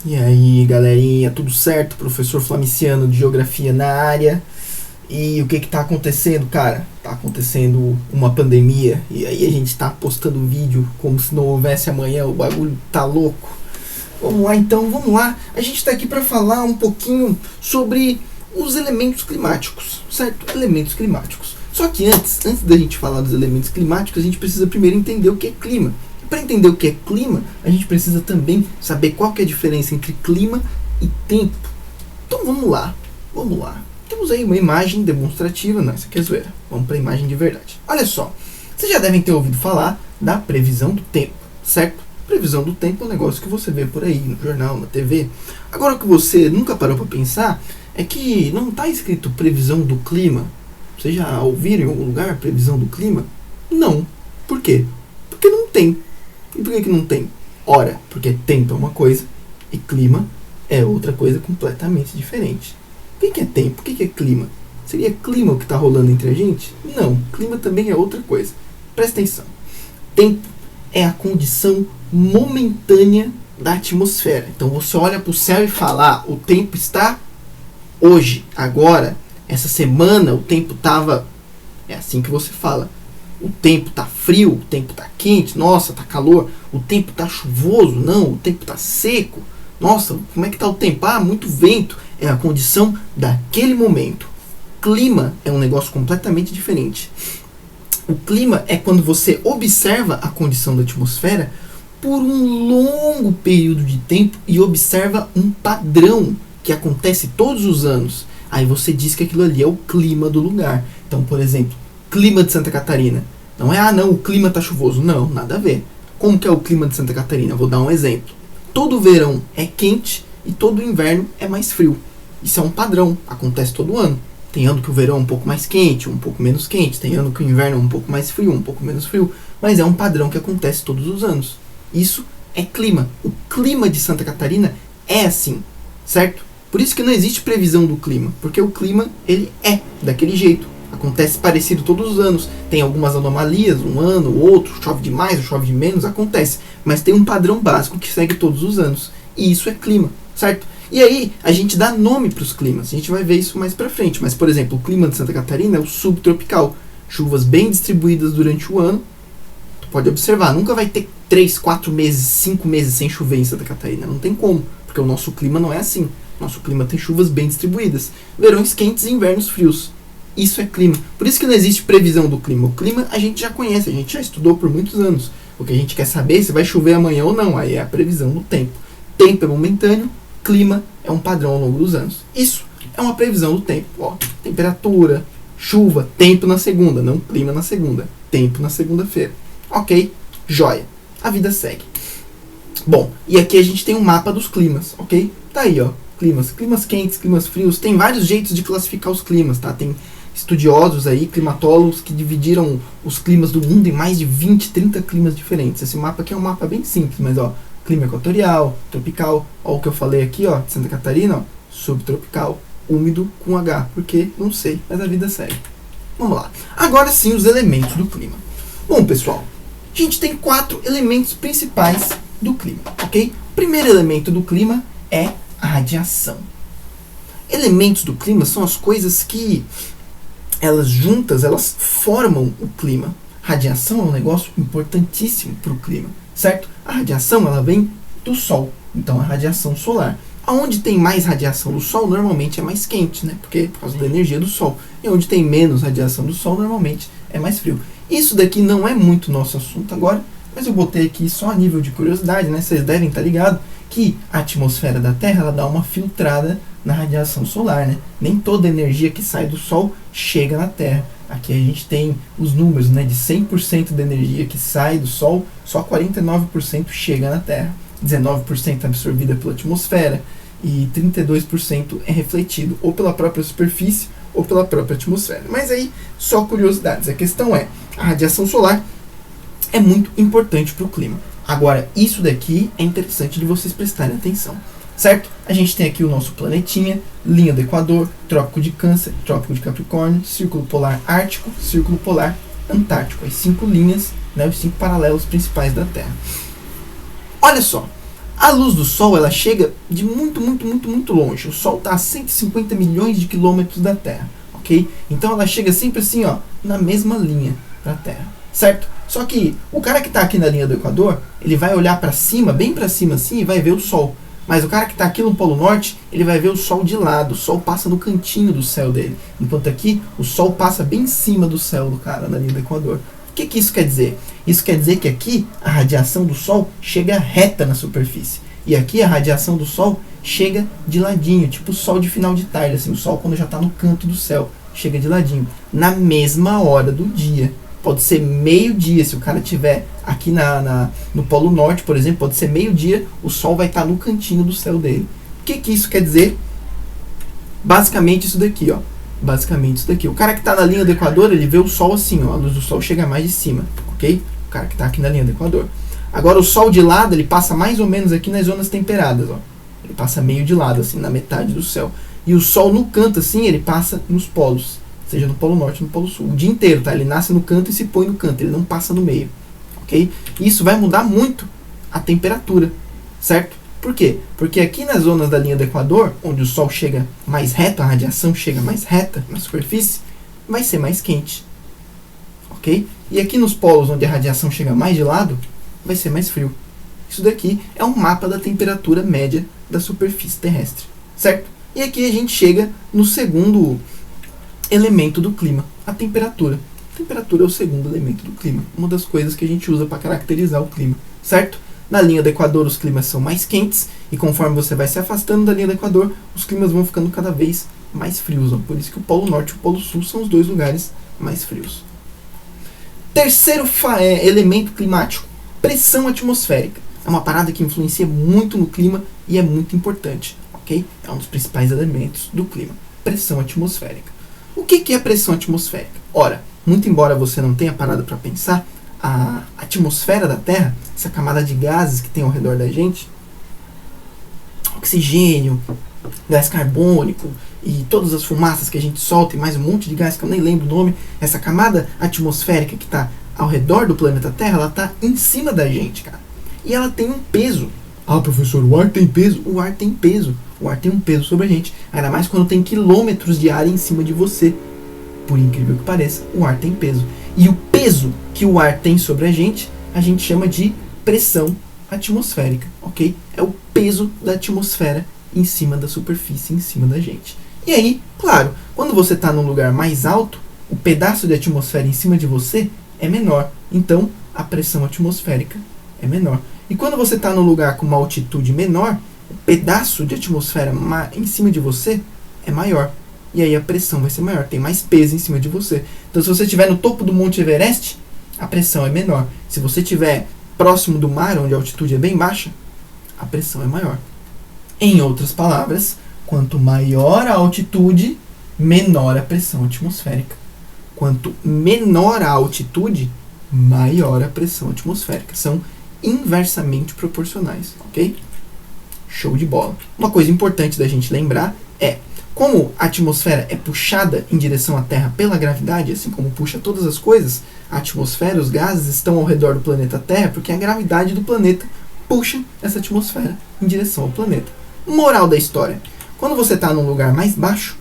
E aí, galerinha, tudo certo? Professor Flamiciano de Geografia na área. E o que tá acontecendo, cara? Tá acontecendo uma pandemia e aí a gente tá postando vídeo como se não houvesse amanhã, o bagulho tá louco. Vamos lá então, vamos lá. A gente tá aqui para falar um pouquinho sobre os elementos climáticos, certo? Elementos climáticos. Só que antes da gente falar dos elementos climáticos, a gente precisa primeiro entender o que é clima. Para entender o que é clima, a gente precisa também saber qual que é a diferença entre clima e tempo. Então vamos lá. Temos aí uma imagem demonstrativa. Não, isso aqui é zoeira. Vamos para a imagem de verdade. Olha só, vocês já devem ter ouvido falar da previsão do tempo, certo? Previsão do tempo é um negócio que você vê por aí, no jornal, na TV. Agora, o que você nunca parou para pensar é que não está escrito previsão do clima. Vocês já ouviram em algum lugar previsão do clima? Não. Por quê? Porque não tem. E por que não tem? Ora, porque tempo é uma coisa e clima é outra coisa completamente diferente. O que é tempo? O que é clima? Seria clima o que está rolando entre a gente? Não, clima também é outra coisa. Presta atenção. Tempo é a condição momentânea da atmosfera. Então você olha para o céu e fala, o tempo está hoje, agora, essa semana o tempo estava... É assim que você fala. O tempo está frio, o tempo está quente, nossa, está calor. O tempo está chuvoso, não, o tempo está seco. Nossa, como é que está o tempo? Muito vento. É a condição daquele momento. Clima é um negócio completamente diferente. O clima é quando você observa a condição da atmosfera por um longo período de tempo e observa um padrão que acontece todos os anos. Aí você diz que aquilo ali é o clima do lugar. Então, por exemplo, clima de Santa Catarina. Não é, não, o clima está chuvoso. Não, nada a ver. Como que é o clima de Santa Catarina? Vou dar um exemplo. Todo verão é quente e todo inverno é mais frio. Isso é um padrão, acontece todo ano. Tem ano que o verão é um pouco mais quente, um pouco menos quente. Tem ano que o inverno é um pouco mais frio, um pouco menos frio. Mas é um padrão que acontece todos os anos. Isso é clima. O clima de Santa Catarina é assim, certo? Por isso que não existe previsão do clima, porque o clima ele é daquele jeito. Acontece parecido todos os anos. Tem algumas anomalias, um ano, o outro, chove demais, chove de menos, acontece. Mas tem um padrão básico que segue todos os anos. E isso é clima, certo? E aí, a gente dá nome para os climas. A gente vai ver isso mais pra frente. Mas, por exemplo, o clima de Santa Catarina é o subtropical. Chuvas bem distribuídas durante o ano. Tu pode observar, nunca vai ter 3, 4 meses, 5 meses sem chover em Santa Catarina. Não tem como, porque o nosso clima não é assim. Nosso clima tem chuvas bem distribuídas. Verões quentes e invernos frios. Isso é clima. Por isso que não existe previsão do clima. O clima a gente já conhece, a gente já estudou por muitos anos. O que a gente quer saber é se vai chover amanhã ou não. Aí é a previsão do tempo. Tempo é momentâneo, clima é um padrão ao longo dos anos. Isso é uma previsão do tempo. Ó, temperatura, chuva, tempo na segunda, não clima na segunda. Tempo na segunda-feira. Ok, joia. A vida segue. Bom, e aqui a gente tem um mapa dos climas, ok? Tá aí, ó. Climas quentes, climas frios. Tem vários jeitos de classificar os climas, tá? Tem estudiosos aí, climatólogos, que dividiram os climas do mundo em mais de 20, 30 climas diferentes. Esse mapa aqui é um mapa bem simples, mas ó, clima equatorial, tropical, ó o que eu falei aqui, ó, de Santa Catarina, ó, subtropical, úmido com H, porque não sei, mas a vida segue. Vamos lá. Agora sim, os elementos do clima. Bom, pessoal, a gente tem 4 elementos principais do clima, ok? O primeiro elemento do clima é a radiação. Elementos do clima são as coisas que elas juntas, elas formam o clima. Radiação é um negócio importantíssimo para o clima, certo? A radiação ela vem do Sol, então a radiação solar. Aonde tem mais radiação do Sol, normalmente é mais quente, né? Porque por causa da energia do Sol. E onde tem menos radiação do Sol, normalmente é mais frio. Isso daqui não é muito nosso assunto agora, mas eu botei aqui só a nível de curiosidade, né? Vocês devem estar ligados que a atmosfera da Terra ela dá uma filtrada na radiação solar, né? Nem toda a energia que sai do Sol chega na Terra. Aqui a gente tem os números, né? De 100% da energia que sai do Sol, só 49% chega na Terra. 19% é absorvida pela atmosfera e 32% é refletido ou pela própria superfície ou pela própria atmosfera. Mas aí, só curiosidades. A questão é, a radiação solar é muito importante para o clima. Agora, isso daqui é interessante de vocês prestarem atenção, certo? A gente tem aqui o nosso planetinha, linha do Equador, Trópico de Câncer, Trópico de Capricórnio, Círculo Polar Ártico, Círculo Polar Antártico. As 5 linhas, né, os 5 paralelos principais da Terra. Olha só, A luz do Sol, ela chega de muito, muito, muito, muito longe. O Sol está a 150 milhões de quilômetros da Terra, ok? Então ela chega sempre assim, ó, na mesma linha da Terra, certo? Só que o cara que está aqui na linha do Equador, ele vai olhar para cima, bem para cima assim, e vai ver o Sol. Mas o cara que está aqui no Polo Norte, ele vai ver o Sol de lado. O Sol passa no cantinho do céu dele. Enquanto aqui, o Sol passa bem em cima do céu do cara na linha do Equador. O que isso quer dizer? Isso quer dizer que aqui a radiação do Sol chega reta na superfície. E aqui a radiação do Sol chega de ladinho, tipo o Sol de final de tarde. Assim, o Sol quando já está no canto do céu, chega de ladinho. Na mesma hora do dia. Pode ser meio-dia, se o cara estiver aqui no Polo Norte, por exemplo, pode ser meio-dia, o Sol vai estar no cantinho do céu dele. O que isso quer dizer? Basicamente isso daqui, ó. Basicamente isso daqui. O cara que está na linha do Equador, ele vê o Sol assim, ó. A luz do Sol chega mais de cima, ok? O cara que está aqui na linha do Equador. Agora o Sol de lado, ele passa mais ou menos aqui nas zonas temperadas, ó. Ele passa meio de lado, assim, na metade do céu. E o Sol no canto, assim, ele passa nos polos. Seja no Polo Norte ou no Polo Sul. O dia inteiro, tá? Ele nasce no canto e se põe no canto. Ele não passa no meio. Ok? Isso vai mudar muito a temperatura. Certo? Por quê? Porque aqui nas zonas da linha do Equador, onde o Sol chega mais reto, a radiação chega mais reta na superfície, vai ser mais quente. Ok? E aqui nos polos, onde a radiação chega mais de lado, vai ser mais frio. Isso daqui é um mapa da temperatura média da superfície terrestre. Certo? E aqui a gente chega no segundo elemento do clima, a temperatura. A temperatura é o segundo elemento do clima, uma das coisas que a gente usa para caracterizar o clima, certo? Na linha do Equador os climas são mais quentes e conforme você vai se afastando da linha do Equador, os climas vão ficando cada vez mais frios. Ó. Por isso que o Polo Norte e o Polo Sul são os dois lugares mais frios. Terceiro elemento climático, pressão atmosférica. É uma parada que influencia muito no clima e é muito importante, ok? É um dos principais elementos do clima, pressão atmosférica. O que é pressão atmosférica? Ora, muito embora você não tenha parado para pensar, a atmosfera da Terra, essa camada de gases que tem ao redor da gente, oxigênio, gás carbônico e todas as fumaças que a gente solta e mais um monte de gás que eu nem lembro o nome, essa camada atmosférica que está ao redor do planeta Terra, ela está em cima da gente, cara. E ela tem um peso. Ah, professor, o ar tem peso? O ar tem peso. O ar tem um peso sobre a gente. Ainda mais quando tem quilômetros de ar em cima de você. Por incrível que pareça, o ar tem peso. E o peso que o ar tem sobre a gente chama de pressão atmosférica, ok? É o peso da atmosfera em cima da superfície, em cima da gente. E aí, claro, quando você está num lugar mais alto, o pedaço de atmosfera em cima de você é menor. Então, a pressão atmosférica é menor. E quando você está num lugar com uma altitude menor, o pedaço de atmosfera em cima de você é maior. E aí a pressão vai ser maior, tem mais peso em cima de você. Então se você estiver no topo do Monte Everest, a pressão é menor. Se você estiver próximo do mar, onde a altitude é bem baixa, a pressão é maior. Em outras palavras, quanto maior a altitude, menor a pressão atmosférica. Quanto menor a altitude, maior a pressão atmosférica. São inversamente proporcionais, ok? Show de bola. Uma coisa importante da gente lembrar é, como a atmosfera é puxada em direção à Terra pela gravidade, assim como puxa todas as coisas, a atmosfera, os gases estão ao redor do planeta Terra porque a gravidade do planeta puxa essa atmosfera em direção ao planeta. Moral da história. Quando você está num lugar mais baixo,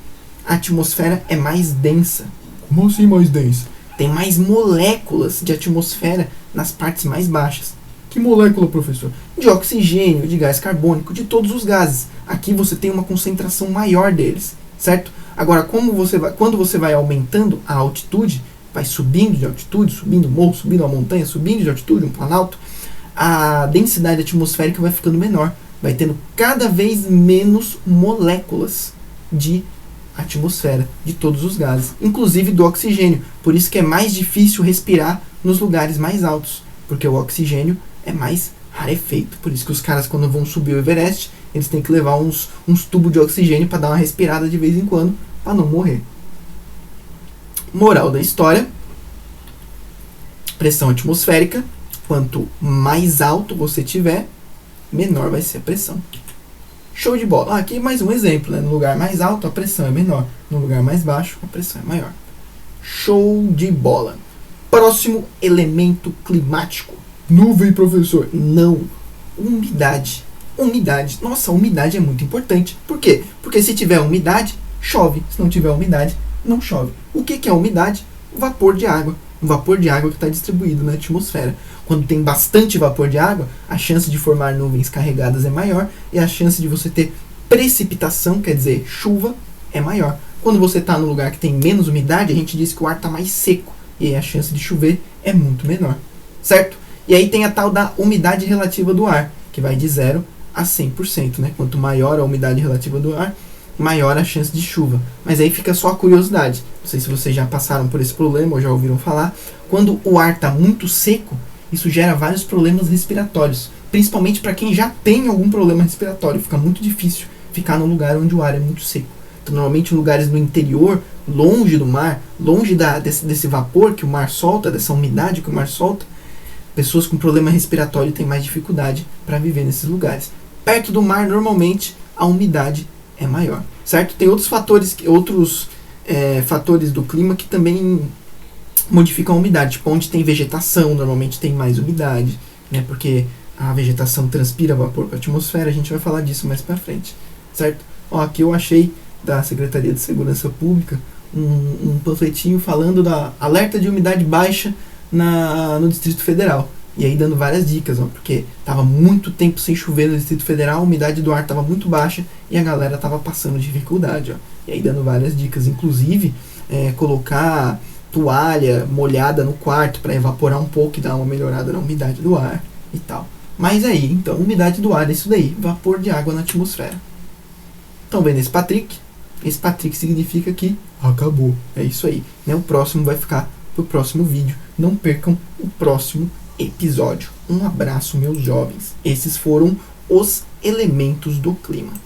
a atmosfera é mais densa. Como assim mais densa? Tem mais moléculas de atmosfera nas partes mais baixas. Que molécula, professor? De oxigênio, de gás carbônico, de todos os gases. Aqui você tem uma concentração maior deles, certo? Agora, quando você vai aumentando a altitude, vai subindo de altitude, subindo o morro, subindo a montanha, subindo de altitude, um planalto, a densidade atmosférica vai ficando menor. Vai tendo cada vez menos moléculas de atmosfera, de todos os gases, inclusive do oxigênio. Por isso que é mais difícil respirar nos lugares mais altos, porque o oxigênio é mais rarefeito. Por isso que os caras, quando vão subir o Everest, eles têm que levar uns tubos de oxigênio para dar uma respirada de vez em quando, para não morrer. Moral da história: pressão atmosférica, quanto mais alto você tiver, menor vai ser a pressão. Show de bola. Aqui mais um exemplo, né? No lugar mais alto a pressão é menor, no lugar mais baixo a pressão é maior. Show de bola. Próximo elemento climático. Nuvem, professor. Não. Umidade. Umidade. Nossa, a umidade é muito importante. Por quê? Porque se tiver umidade, chove. Se não tiver umidade, não chove. O que é umidade? Vapor de água. O vapor de água que está distribuído na atmosfera. Quando tem bastante vapor de água, a chance de formar nuvens carregadas é maior e a chance de você ter precipitação, quer dizer, chuva, é maior. Quando você está num lugar que tem menos umidade, a gente diz que o ar está mais seco e aí a chance de chover é muito menor, certo? E aí tem a tal da umidade relativa do ar, que vai de 0 a 100%, né? Quanto maior a umidade relativa do ar, maior a chance de chuva. Mas aí fica só a curiosidade. Não sei se vocês já passaram por esse problema ou já ouviram falar. Quando o ar está muito seco, isso gera vários problemas respiratórios, principalmente para quem já tem algum problema respiratório. Fica muito difícil ficar num lugar onde o ar é muito seco. Então, normalmente em lugares no interior, longe do mar, longe desse vapor que o mar solta, dessa umidade que o mar solta, pessoas com problema respiratório têm mais dificuldade para viver nesses lugares. Perto do mar, normalmente, a umidade é maior, certo? Tem outros fatores do clima que também modificam a umidade. Tipo, onde tem vegetação, normalmente tem mais umidade, né? Porque a vegetação transpira vapor para a atmosfera. A gente vai falar disso mais para frente, certo? Ó, aqui eu achei da Secretaria de Segurança Pública um panfletinho falando da alerta de umidade baixa no Distrito Federal. E aí dando várias dicas, ó, porque estava muito tempo sem chover no Distrito Federal, a umidade do ar estava muito baixa e a galera estava passando dificuldade. Ó. E aí dando várias dicas, inclusive colocar toalha molhada no quarto para evaporar um pouco e dar uma melhorada na umidade do ar e tal. Mas aí, então, umidade do ar é isso daí, vapor de água na atmosfera. Estão vendo esse Patrick? Esse Patrick significa que acabou. É isso aí. Né? O próximo vai ficar pro próximo vídeo. Não percam o próximo episódio. Um abraço, meus jovens. Esses foram os elementos do clima.